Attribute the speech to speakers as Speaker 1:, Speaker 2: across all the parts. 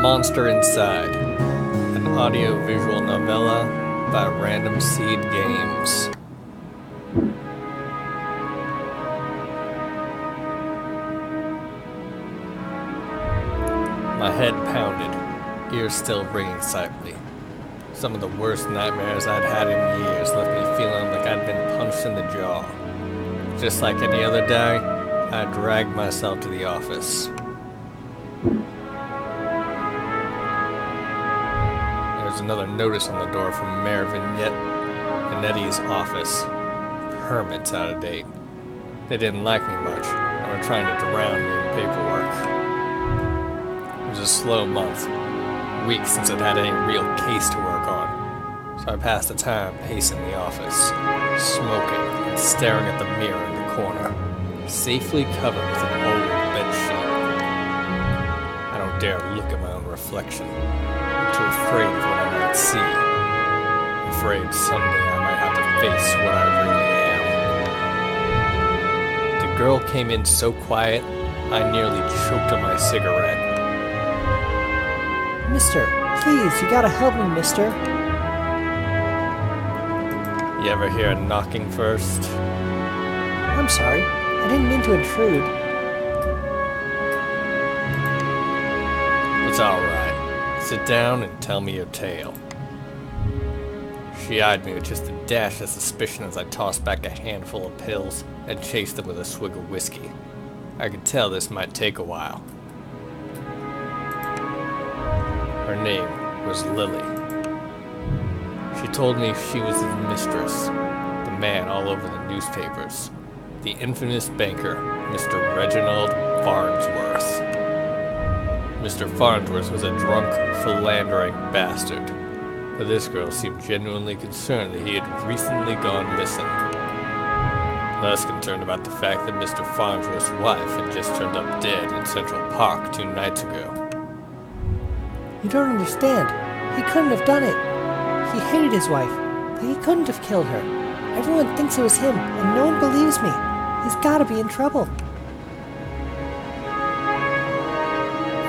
Speaker 1: Monster Inside, an audio-visual novella by Random Seed Games. My head pounded, ears still ringing slightly. Some of the worst nightmares I'd had in years left me feeling like I'd been punched in the jaw. Just like any other day, I dragged myself to the office. There's another notice on the door from Mayor Vinetti's office. Permits out of date. They didn't like me much and were trying to drown me in paperwork. It was a slow month. Weeks since I'd had any real case to work on. So I passed the time pacing the office, smoking and staring at the mirror in the corner, safely covered with an old bedsheet. I don't dare look at my own reflection. I'm too afraid of what I might see. I'm afraid someday I might have to face what I really am. The girl came in so quiet, I nearly choked on my cigarette.
Speaker 2: Mister, please, you gotta help me, mister.
Speaker 1: You ever hear a knocking first?
Speaker 2: I'm sorry. I didn't mean to intrude.
Speaker 1: It's alright. Sit down and tell me your tale. She eyed me with just a dash of suspicion as I tossed back a handful of pills and chased them with a swig of whiskey. I could tell this might take a while. Her name was Lily. She told me she was his mistress, the man all over the newspapers, the infamous banker, Mr. Reginald Farnsworth. Mr. Farnsworth was a drunk, philandering bastard, but this girl seemed genuinely concerned that he had recently gone missing. Less concerned about the fact that Mr. Farnsworth's wife had just turned up dead in Central Park 2 nights ago.
Speaker 2: You don't understand. He couldn't have done it. He hated his wife, but he couldn't have killed her. Everyone thinks it was him, and no one believes me. He's gotta be in trouble.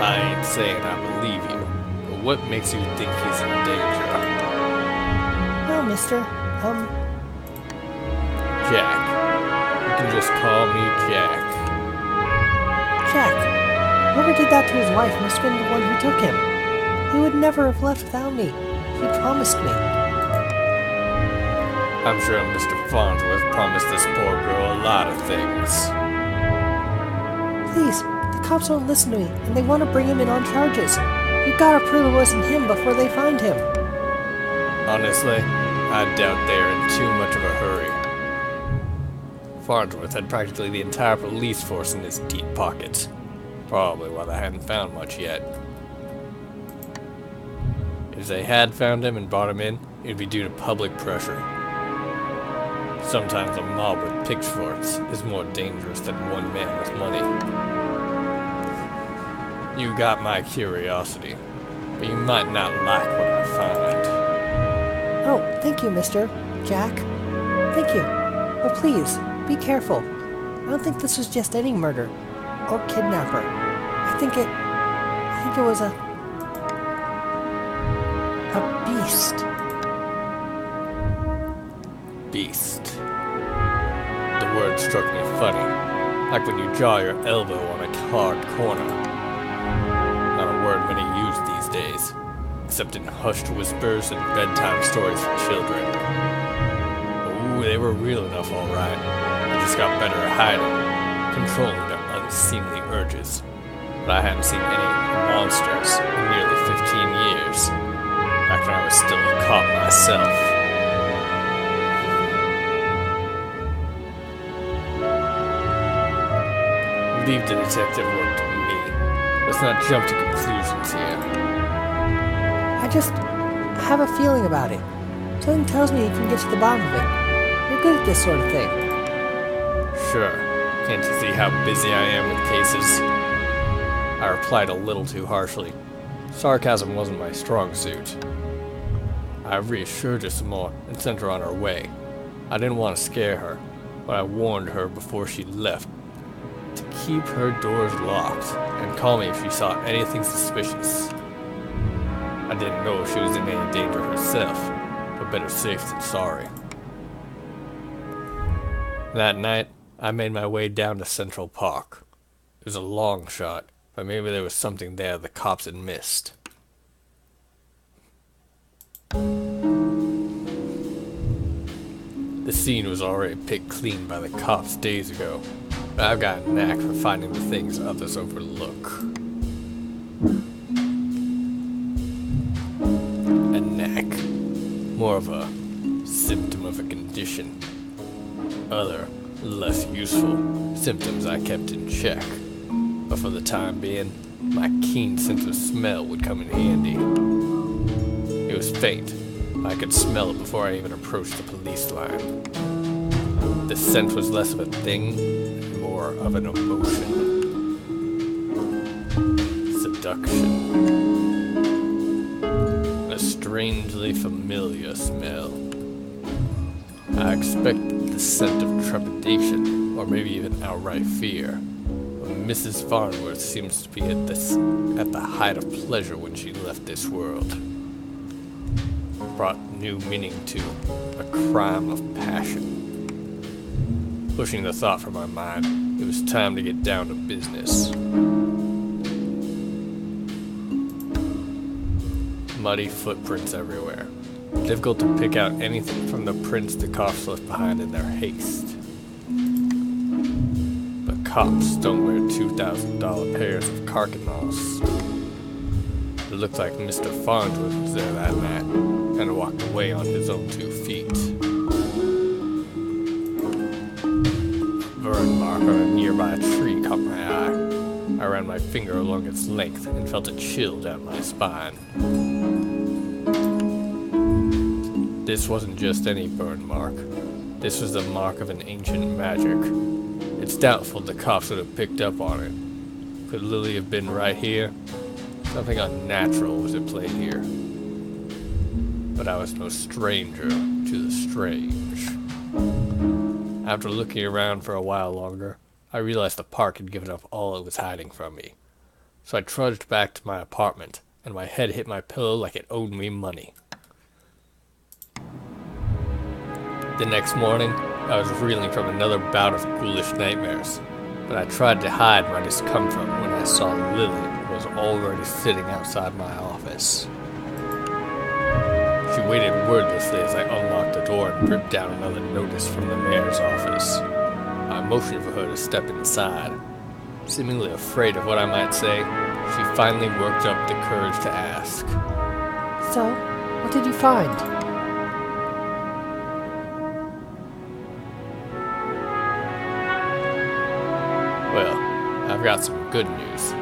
Speaker 1: I ain't saying I believe you, but what makes you think he's in danger?
Speaker 2: Well, mister,
Speaker 1: Jack. You can just call me Jack.
Speaker 2: Jack. Whoever did that to his wife must have been the one who took him. He would never have left without me. He promised me.
Speaker 1: I'm sure Mr. Farnsworth promised this poor girl a lot of things.
Speaker 2: Please, the cops won't listen to me, and they want to bring him in on charges. You gotta prove it wasn't him before they find him.
Speaker 1: Honestly, I doubt they're in too much of a hurry. Farnsworth had practically the entire police force in his deep pockets. Probably why they hadn't found much yet. If they had found him and brought him in, it would be due to public pressure. Sometimes a mob with pitchforks is more dangerous than one man with money. You got my curiosity, but you might not like what I find.
Speaker 2: Oh, thank you, mister. Jack. Thank you. But please, be careful. I don't think this was just any murder. Or kidnapper. I think it was a beast.
Speaker 1: Beast. The word struck me funny, like when you jaw your elbow on a hard corner. Not a word many use these days, except in hushed whispers and bedtime stories for children. Ooh, they were real enough, all right. They just got better at hiding, controlling their unseemly urges. But I hadn't seen any monsters in nearly 15 years. Back when I was still a cop myself. Leave the detective work to me. Let's not jump to conclusions here.
Speaker 2: I have a feeling about it. Something tells me you can get to the bottom of it. You're good at this sort of thing.
Speaker 1: Sure. Can't you see how busy I am with cases? I replied a little too harshly. Sarcasm wasn't my strong suit. I reassured her some more and sent her on her way. I didn't want to scare her, but I warned her before she left to keep her doors locked and call me if she saw anything suspicious. I didn't know if she was in any danger herself, but better safe than sorry. That night, I made my way down to Central Park. It was a long shot, but maybe there was something there the cops had missed. The scene was already picked clean by the cops days ago, but I've got a knack for finding the things others overlook. A knack. More of a symptom of a condition. Other, less useful, symptoms I kept in check. But for the time being, my keen sense of smell would come in handy. It was faint. I could smell it before I even approached the police line. The scent was less of a thing, and more of an emotion. Seduction. A strangely familiar smell. I expected the scent of trepidation, or maybe even outright fear. But Mrs. Farnworth seems to be at the height of pleasure when she left this world. Brought new meaning to a crime of passion. Pushing the thought from my mind, it was time to get down to business. Muddy footprints everywhere. Difficult to pick out anything from the prints the cops left behind in their haste. But cops don't wear $2,000 pairs of carcanals. It looked like Mr. Farnsworth was there that night, and walked away on his own 2 feet. Burn mark on a nearby tree caught my eye. I ran my finger along its length and felt a chill down my spine. This wasn't just any burn mark. This was the mark of an ancient magic. It's doubtful the cops would have picked up on it. Could Lily have been right here? Something unnatural was at play here. But I was no stranger to the strange. After looking around for a while longer, I realized the park had given up all it was hiding from me. So I trudged back to my apartment, and my head hit my pillow like it owed me money. The next morning, I was reeling from another bout of ghoulish nightmares, but I tried to hide my discomfort when I saw Lily was already sitting outside my office. She waited wordlessly as I unlocked the door and ripped down another notice from the mayor's office. I motioned for her to step inside. Seemingly afraid of what I might say, she finally worked up the courage to ask.
Speaker 2: So, what did you find?
Speaker 1: Well, I've got some good news.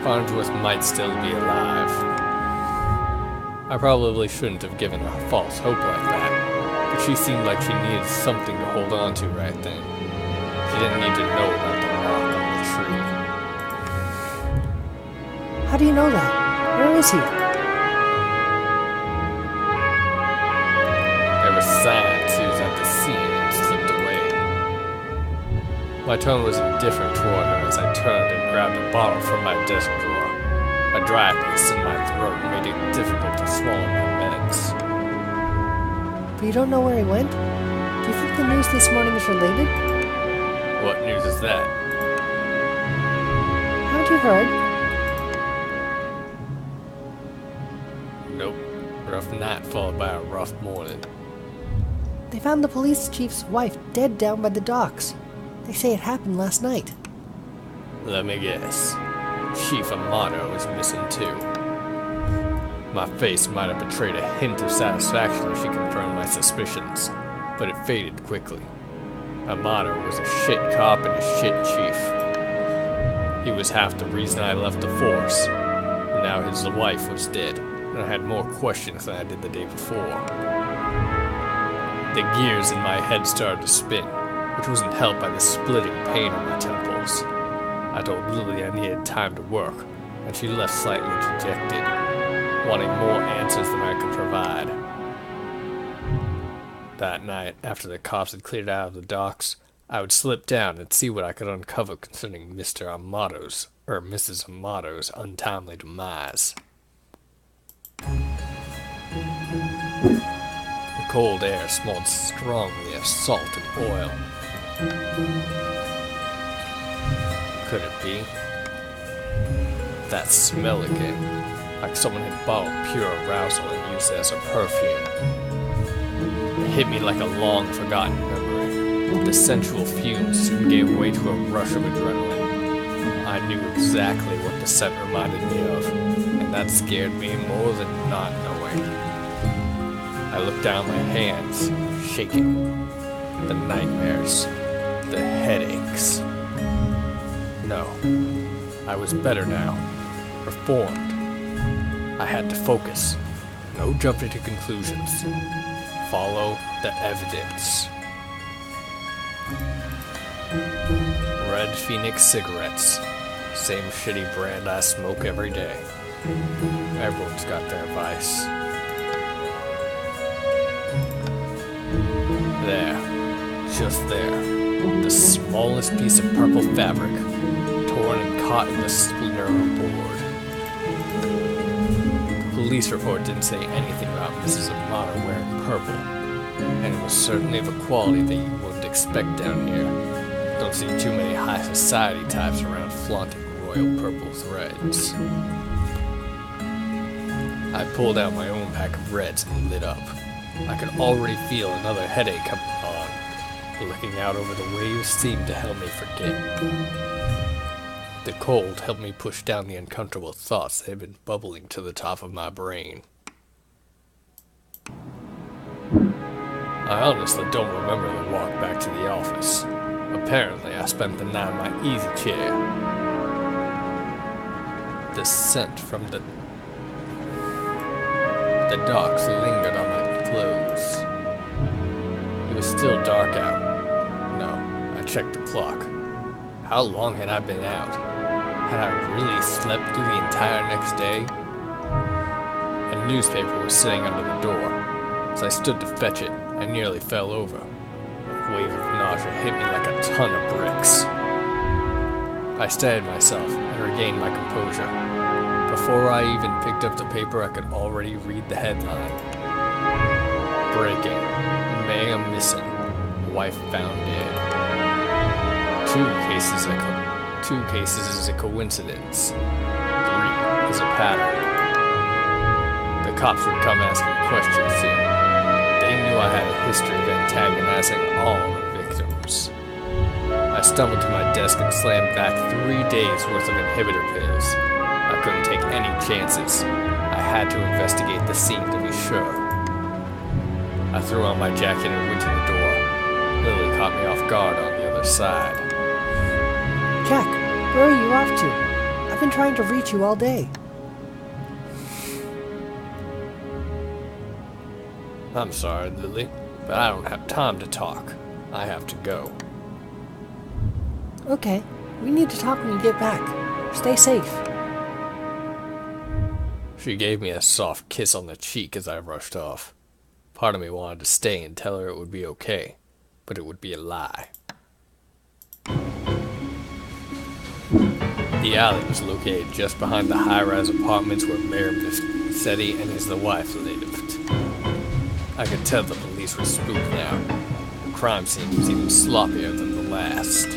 Speaker 1: Farnsworth might still be alive. I probably shouldn't have given her false hope like that, but she seemed like she needed something to hold on to right then. She didn't need to know about the mark on the tree.
Speaker 2: How do you know that? Where is he?
Speaker 1: There were signs he was at the scene and slipped away. My tone was indifferent toward her as I turned and grabbed a bottle from my desk drawer. A dryness in my throat made it difficult to swallow my meds.
Speaker 2: But you don't know where he went? Do you think the news this morning is related?
Speaker 1: What news is that?
Speaker 2: Haven't you heard?
Speaker 1: Nope. Rough night followed by a rough morning.
Speaker 2: They found the police chief's wife dead down by the docks. They say it happened last night.
Speaker 1: Let me guess. Chief Amato is missing too. My face might have betrayed a hint of satisfaction as she confirmed my suspicions, but it faded quickly. Amato was a shit cop and a shit chief. He was half the reason I left the force, and now his wife was dead, and I had more questions than I did the day before. The gears in my head started to spin, which wasn't helped by the splitting pain in my temples. I told Lily I needed time to work, and she left slightly dejected, wanting more answers than I could provide. That night, after the cops had cleared out of the docks, I would slip down and see what I could uncover concerning Mr. Amato's, or Mrs. Amato's untimely demise. The cold air smelled strongly of salt and oil. Could it be? That smell again, like someone had bottled pure arousal and used it as a perfume. It hit me like a long-forgotten memory. The sensual fumes soon gave way to a rush of adrenaline. I knew exactly what the scent reminded me of, and that scared me more than not knowing. I looked down my hands, shaking. The nightmares, the headaches. No, I was better now, reformed. I had to focus, no jumping to conclusions. Follow the evidence. Red Phoenix cigarettes. Same shitty brand I smoke every day. Everyone's got their vice. There, just there, the smallest piece of purple fabric, torn and caught in the splinter of a board. The police report didn't say anything about Mrs. Amato wearing purple, and it was certainly of a quality that you wouldn't expect down here. Don't see too many high society types around flaunting royal purple threads. I pulled out my own pack of reds and lit up. I could already feel another headache coming on. Looking out over the waves seemed to help me forget. The cold helped me push down the uncomfortable thoughts that had been bubbling to the top of my brain. I honestly don't remember the walk back to the office. Apparently, I spent the night in my easy chair. The scent from the docks lingered on my clothes. It was still dark out. No, I checked the clock. How long had I been out? Had I really slept through the entire next day? A newspaper was sitting under the door. As I stood to fetch it, I nearly fell over. A wave of nausea hit me like a ton of bricks. I steadied myself and regained my composure. Before I even picked up the paper, I could already read the headline. Breaking. Maya missing. Wife found dead. Two cases is a coincidence. 3 is a pattern. The cops would come asking questions soon. They knew I had a history of antagonizing all the victims. I stumbled to my desk and slammed back 3 days worth of inhibitor pills. I couldn't take any chances. I had to investigate the scene to be sure. I threw on my jacket and went to the door. Lily caught me off guard on the other side.
Speaker 2: Jack, where are you off to? I've been trying to reach you all day.
Speaker 1: I'm sorry, Lily, but I don't have time to talk. I have to go.
Speaker 2: Okay, we need to talk when you get back. Stay safe.
Speaker 1: She gave me a soft kiss on the cheek as I rushed off. Part of me wanted to stay and tell her it would be okay, but it would be a lie. The alley was located just behind the high-rise apartments where Mayor Vassetti and his wife lived. I could tell the police were spooked now. The crime scene was even sloppier than the last.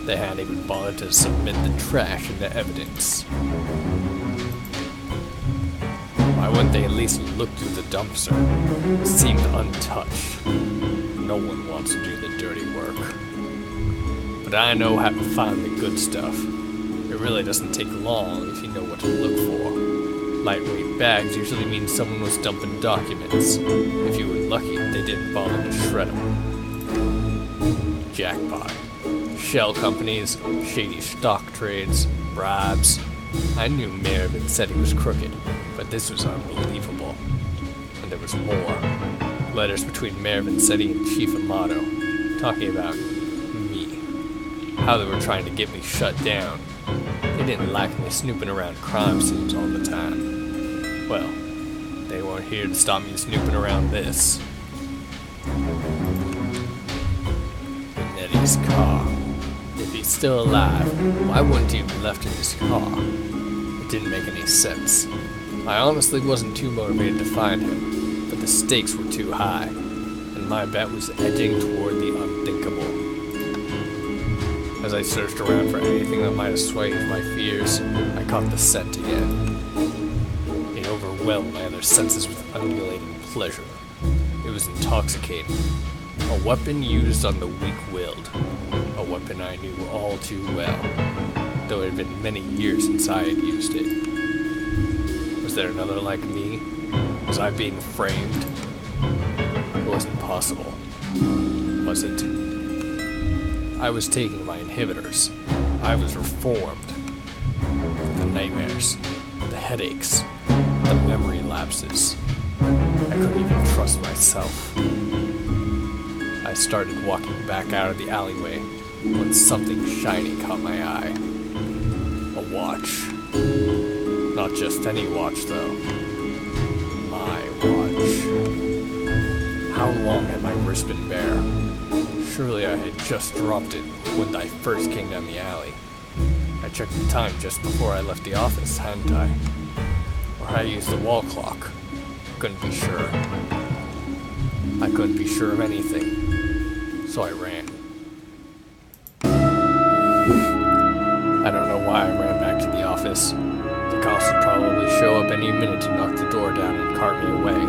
Speaker 1: They hadn't even bothered to submit the trash into evidence. Why wouldn't they at least look through the dumpster? It seemed untouched. No one wants to do the dirty work. But I know how to find the good stuff. It really doesn't take long if you know what to look for. Lightweight bags usually mean someone was dumping documents. If you were lucky, they didn't bother to shred them. Jackpot. Shell companies, shady stock trades, bribes. I knew Mayor Vassetti was crooked, but this was unbelievable. And there was more. Letters between Mayor Vassetti and Chief Amato, talking about me. How they were trying to get me shut down. They didn't like me snooping around crime scenes all the time. Well, they weren't here to stop me snooping around this. Eddie's car. If he's still alive, why wouldn't he have left in his car? It didn't make any sense. I honestly wasn't too motivated to find him, but the stakes were too high, and my bet was edging toward the unthinkable. As I searched around for anything that might assuage my fears, I caught the scent again. It overwhelmed my other senses with undulating pleasure. It was intoxicating. A weapon used on the weak-willed. A weapon I knew all too well, though it had been many years since I had used it. Was there another like me? Was I being framed? It wasn't possible. Was it? I was taking my inhibitors. I was reformed. The nightmares, the headaches, the memory lapses. I couldn't even trust myself. I started walking back out of the alleyway when something shiny caught my eye. A watch. Not just any watch, though. My watch. How long had my wrist been bare? Surely I had just dropped it when I first came down the alley. I checked the time just before I left the office, hadn't I? Or I used the wall clock. Couldn't be sure. I couldn't be sure of anything. So I ran. I don't know why I ran back to the office. The cops would probably show up any minute to knock the door down and cart me away.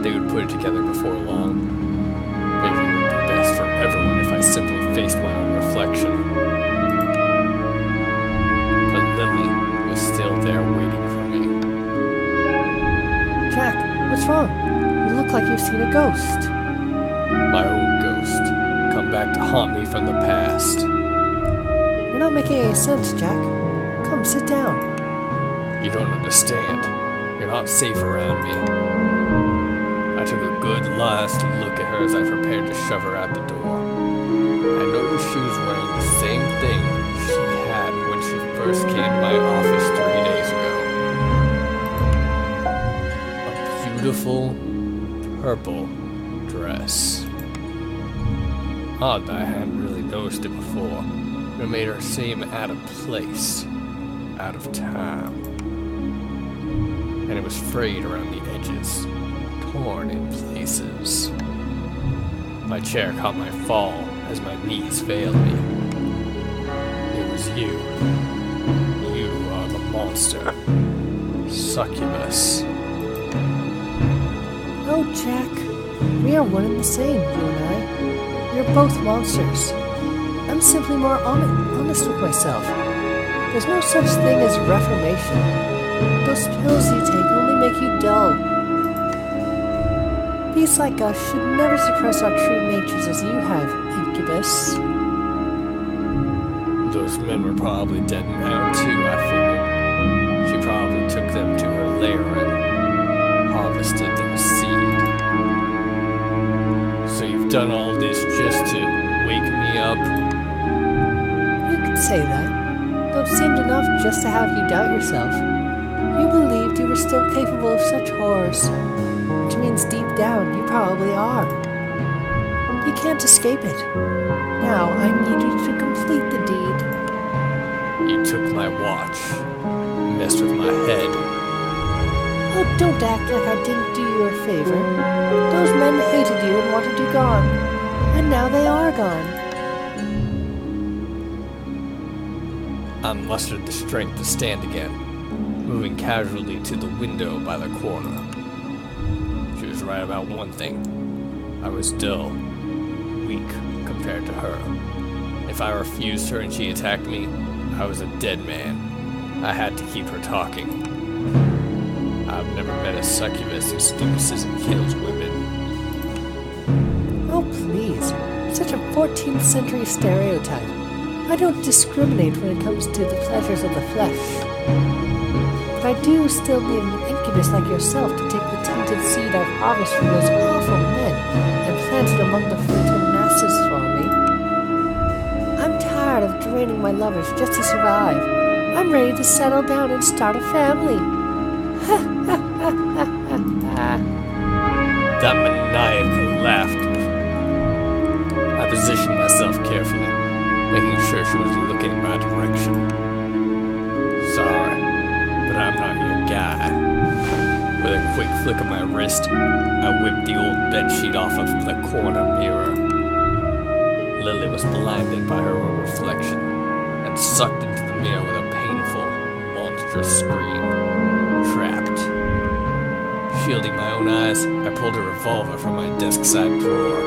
Speaker 1: They would put it together before long. Maybe it would be best for everyone if I simply faced my own reflection. But Lily was still there waiting for me.
Speaker 2: Jack, what's wrong? You look like you've seen a ghost.
Speaker 1: My own ghost. Come back to haunt me from the past.
Speaker 2: You're not making any sense, Jack. Come, sit down.
Speaker 1: You don't understand. You're not safe around me. I took a good last look at her as I prepared to shove her out the door. I noticed she was wearing the same thing she had when she first came to my office 3 days ago. A beautiful purple dress. Odd that I hadn't really noticed it before. It made her seem out of place, out of time. And it was frayed around the edges, torn in places. My chair caught my fall as my knees failed me. It was you. You are the monster. Succubus.
Speaker 2: Oh, Jack. We are one and the same, you and I. We are both monsters. I'm simply more honest with myself. There's no such thing as reformation. Those pills you take only make you dull. Beasts like us should never suppress our true natures as you have, Incubus.
Speaker 1: Those men were probably dead now too, I figured. She probably took them to her lair and harvested their seed. So you've done all this just to wake me up?
Speaker 2: You could say that, though it seemed enough just to have you doubt yourself. You believed you were still capable of such horrors, which means deep down you probably are. You can't escape it. Now I need you to complete the deed.
Speaker 1: You took my watch, messed with my head.
Speaker 2: Oh, don't act like I didn't do you a favor. Those men hated you and wanted you gone, and now they are gone.
Speaker 1: I mustered the strength to stand again, moving casually to the window by the corner. She was right about one thing. I was dull, weak compared to her. If I refused her and she attacked me, I was a dead man. I had to keep her talking. I've never met a succubus who seduces and kills women.
Speaker 2: Oh, please. Such a 14th century stereotype. I don't discriminate when it comes to the pleasures of the flesh. But I do still need an incubus like yourself to take the tainted seed I've harvested from those awful men and plant it among the fertile masses for me. I'm tired of draining my lovers just to survive. I'm ready to settle down and start a family.
Speaker 1: That maniacal laughter. I positioned myself carefully, making sure she was looking in my direction. Sorry, but I'm not your guy. With a quick flick of my wrist, I whipped the old bedsheet off of the corner mirror. Lily was blinded by her own reflection and sucked into the mirror with a painful, monstrous scream. Trapped. Shielding my own eyes, I pulled a revolver from my desk side drawer,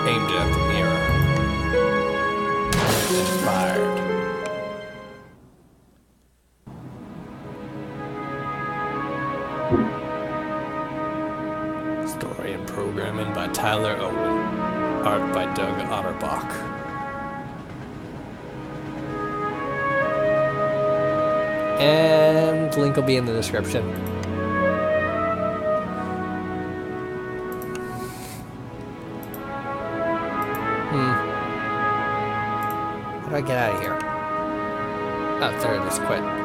Speaker 1: aimed it at the mirror, and fired. Story and programming by Tyler Owen. Art by Doug Otterbach. And link will be in the description. How do I get out of here? Oh, there it is. Quit.